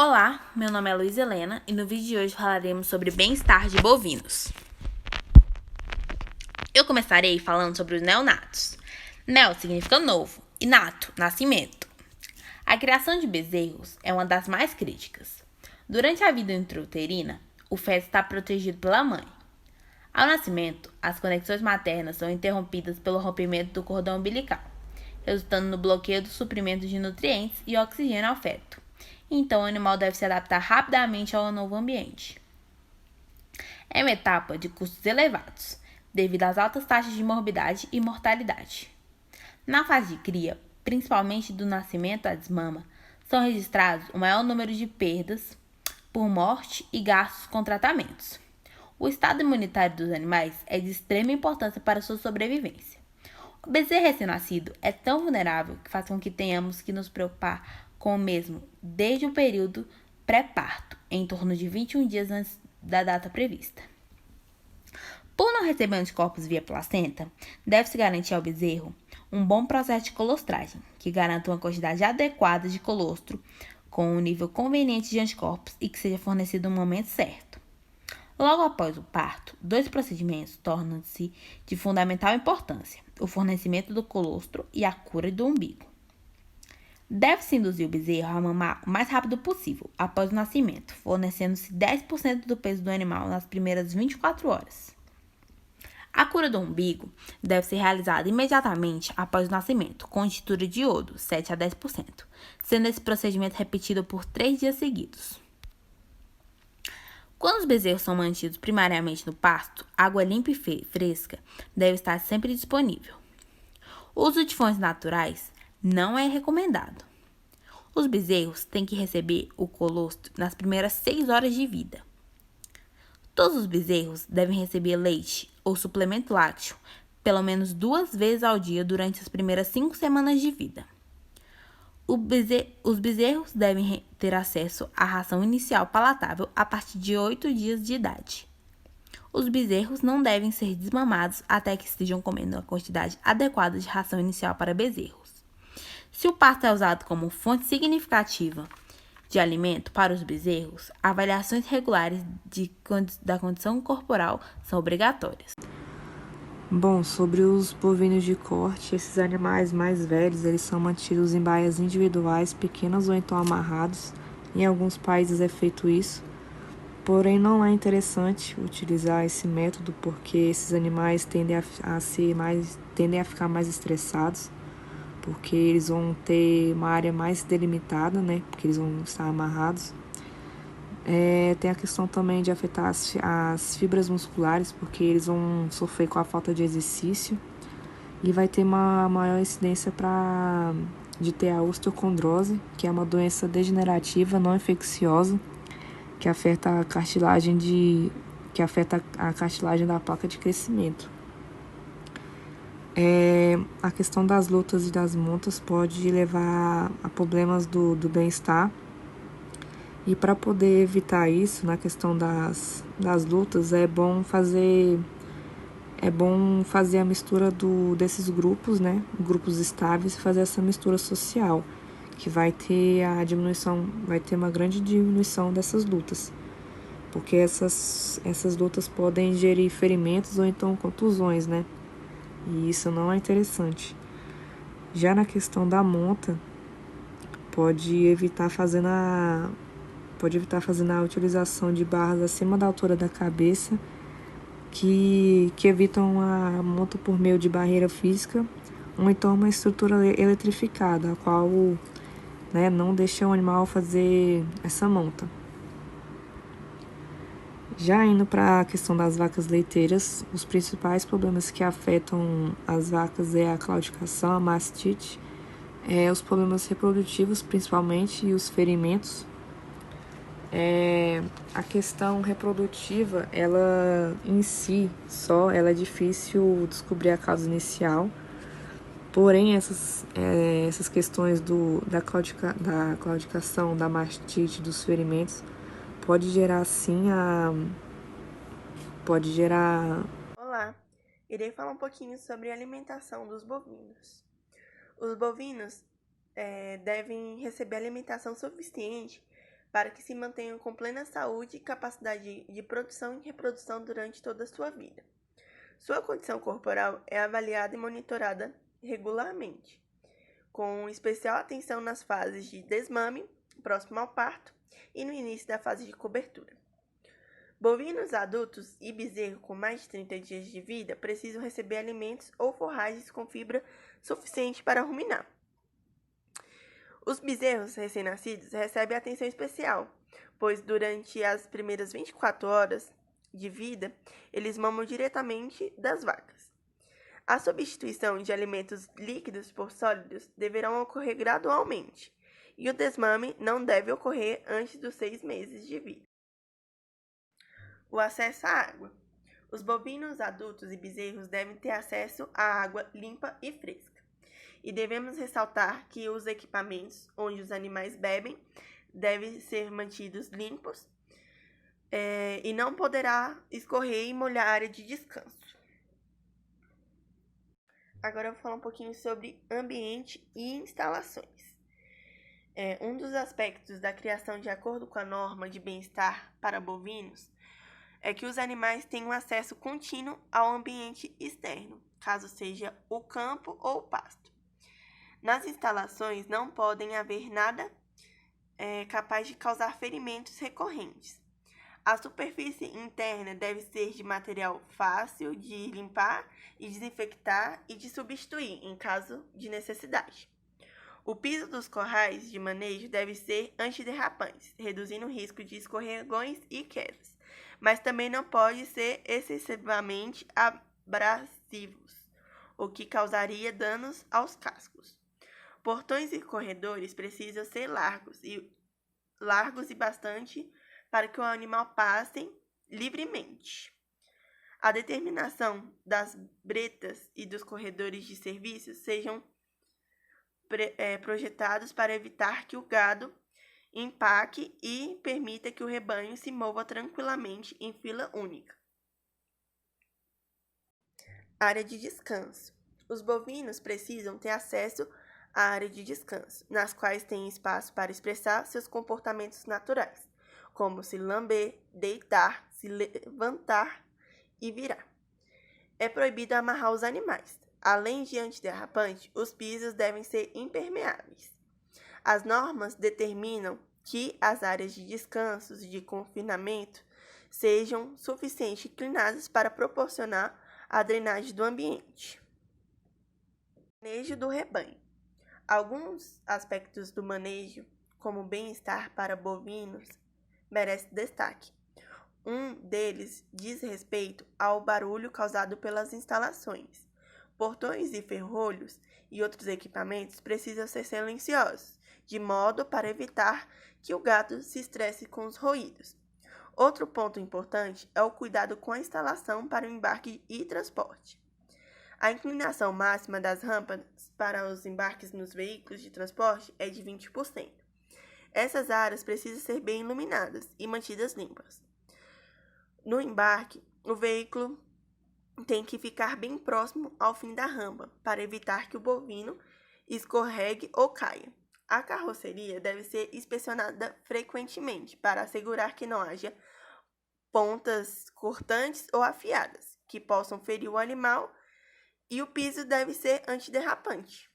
Olá, meu nome é Luísa Helena e no vídeo de hoje falaremos sobre bem-estar de bovinos. Eu começarei falando sobre os neonatos. Neo significa novo e nato, nascimento. A criação de bezerros é uma das mais críticas. Durante a vida intrauterina, o feto está protegido pela mãe. Ao nascimento, as conexões maternas são interrompidas pelo rompimento do cordão umbilical, resultando no bloqueio do suprimento de nutrientes e oxigênio ao feto. Então, o animal deve se adaptar rapidamente ao novo ambiente. É uma etapa de custos elevados, devido às altas taxas de morbidade e mortalidade. Na fase de cria, principalmente do nascimento à desmama, são registrados o maior número de perdas por morte e gastos com tratamentos. O estado imunitário dos animais é de extrema importância para sua sobrevivência. O bezerro recém-nascido é tão vulnerável que faz com que tenhamos que nos preocupar com o mesmo desde o período pré-parto, em torno de 21 dias antes da data prevista. Por não receber anticorpos via placenta, deve-se garantir ao bezerro um bom processo de colostragem, que garanta uma quantidade adequada de colostro com um nível conveniente de anticorpos e que seja fornecido no momento certo. Logo após o parto, dois procedimentos tornam-se de fundamental importância: o fornecimento do colostro e a cura do umbigo. Deve-se induzir o bezerro a mamar o mais rápido possível após o nascimento, fornecendo-se 10% do peso do animal nas primeiras 24 horas. A cura do umbigo deve ser realizada imediatamente após o nascimento, com tintura de iodo, 7 a 10%, sendo esse procedimento repetido por 3 dias seguidos. Quando os bezerros são mantidos primariamente no pasto, água limpa e fresca deve estar sempre disponível. O uso de fontes naturais não é recomendado. Os bezerros têm que receber o colostro nas primeiras 6 horas de vida. Todos os bezerros devem receber leite ou suplemento lácteo pelo menos 2 vezes ao dia durante as primeiras 5 semanas de vida. Os bezerros devem ter acesso à ração inicial palatável a partir de 8 dias de idade. Os bezerros não devem ser desmamados até que estejam comendo a quantidade adequada de ração inicial para bezerros. Se o pasto é usado como fonte significativa de alimento para os bezerros, avaliações regulares da condição corporal são obrigatórias. Bom, sobre os bovinos de corte, esses animais mais velhos, eles são mantidos em baias individuais, pequenas ou então amarrados. Em alguns países é feito isso, porém não é interessante utilizar esse método porque esses animais tendem a ficar mais estressados, porque eles vão ter uma área mais delimitada, né? Porque eles vão estar amarrados. Tem a questão também de afetar as fibras musculares, porque eles vão sofrer com a falta de exercício. E vai ter uma maior incidência de ter a osteocondrose, que é uma doença degenerativa não infecciosa, que afeta a cartilagem da placa de crescimento. A questão das lutas e das montas pode levar a problemas do bem-estar. E para poder evitar isso, na questão das lutas, é bom fazer a mistura desses grupos, né? Grupos estáveis, e fazer essa mistura social, que vai ter uma grande diminuição dessas lutas. Porque essas lutas podem gerir ferimentos ou então contusões, né? E isso não é interessante. Já na questão da monta, pode evitar fazendo a utilização de barras acima da altura da cabeça, que evitam a monta por meio de barreira física, ou então uma estrutura eletrificada, a qual, né, não deixa o animal fazer essa monta. Já indo para a questão das vacas leiteiras, os principais problemas que afetam as vacas é a claudicação, a mastite, os problemas reprodutivos principalmente e os ferimentos. A questão reprodutiva, ela em si só, ela é difícil descobrir a causa inicial, porém essas questões da claudicação, da mastite, dos ferimentos, pode gerar Olá, irei falar um pouquinho sobre a alimentação dos bovinos. Os bovinos devem receber alimentação suficiente para que se mantenham com plena saúde e capacidade de produção e reprodução durante toda a sua vida. Sua condição corporal é avaliada e monitorada regularmente, com especial atenção nas fases de desmame, próximo ao parto, e no início da fase de cobertura. Bovinos adultos e bezerro com mais de 30 dias de vida precisam receber alimentos ou forragens com fibra suficiente para ruminar. Os bezerros recém-nascidos recebem atenção especial, pois durante as primeiras 24 horas de vida, eles mamam diretamente das vacas. A substituição de alimentos líquidos por sólidos deverão ocorrer gradualmente, e o desmame não deve ocorrer antes dos 6 meses de vida. O acesso à água. Os bovinos adultos e bezerros devem ter acesso à água limpa e fresca. E devemos ressaltar que os equipamentos onde os animais bebem devem ser mantidos limpos e não poderá escorrer e molhar a área de descanso. Agora eu vou falar um pouquinho sobre ambiente e instalações. Um dos aspectos da criação de acordo com a norma de bem-estar para bovinos é que os animais tenham acesso contínuo ao ambiente externo, caso seja o campo ou o pasto. Nas instalações não podem haver nada capaz de causar ferimentos recorrentes. A superfície interna deve ser de material fácil de limpar e desinfectar e de substituir em caso de necessidade. O piso dos corrais de manejo deve ser antiderrapantes, reduzindo o risco de escorregões e quedas, mas também não pode ser excessivamente abrasivos, o que causaria danos aos cascos. Portões e corredores precisam ser largos e bastante para que o animal passe livremente. A determinação das bretas e dos corredores de serviço sejam projetados para evitar que o gado empaque e permita que o rebanho se mova tranquilamente em fila única. Área de descanso. Os bovinos precisam ter acesso à área de descanso, nas quais têm espaço para expressar seus comportamentos naturais, como se lamber, deitar, se levantar e virar. É proibido amarrar os animais. Além de antiderrapante, os pisos devem ser impermeáveis. As normas determinam que as áreas de descanso e de confinamento sejam suficientemente inclinadas para proporcionar a drenagem do ambiente. Manejo do rebanho. Alguns aspectos do manejo, como o bem-estar para bovinos, merecem destaque. Um deles diz respeito ao barulho causado pelas instalações. Portões e ferrolhos e outros equipamentos precisam ser silenciosos, de modo para evitar que o gado se estresse com os ruídos. Outro ponto importante é o cuidado com a instalação para o embarque e transporte. A inclinação máxima das rampas para os embarques nos veículos de transporte é de 20%. Essas áreas precisam ser bem iluminadas e mantidas limpas. No embarque, o veículo tem que ficar bem próximo ao fim da rampa, para evitar que o bovino escorregue ou caia. A carroceria deve ser inspecionada frequentemente, para assegurar que não haja pontas cortantes ou afiadas, que possam ferir o animal, e o piso deve ser antiderrapante.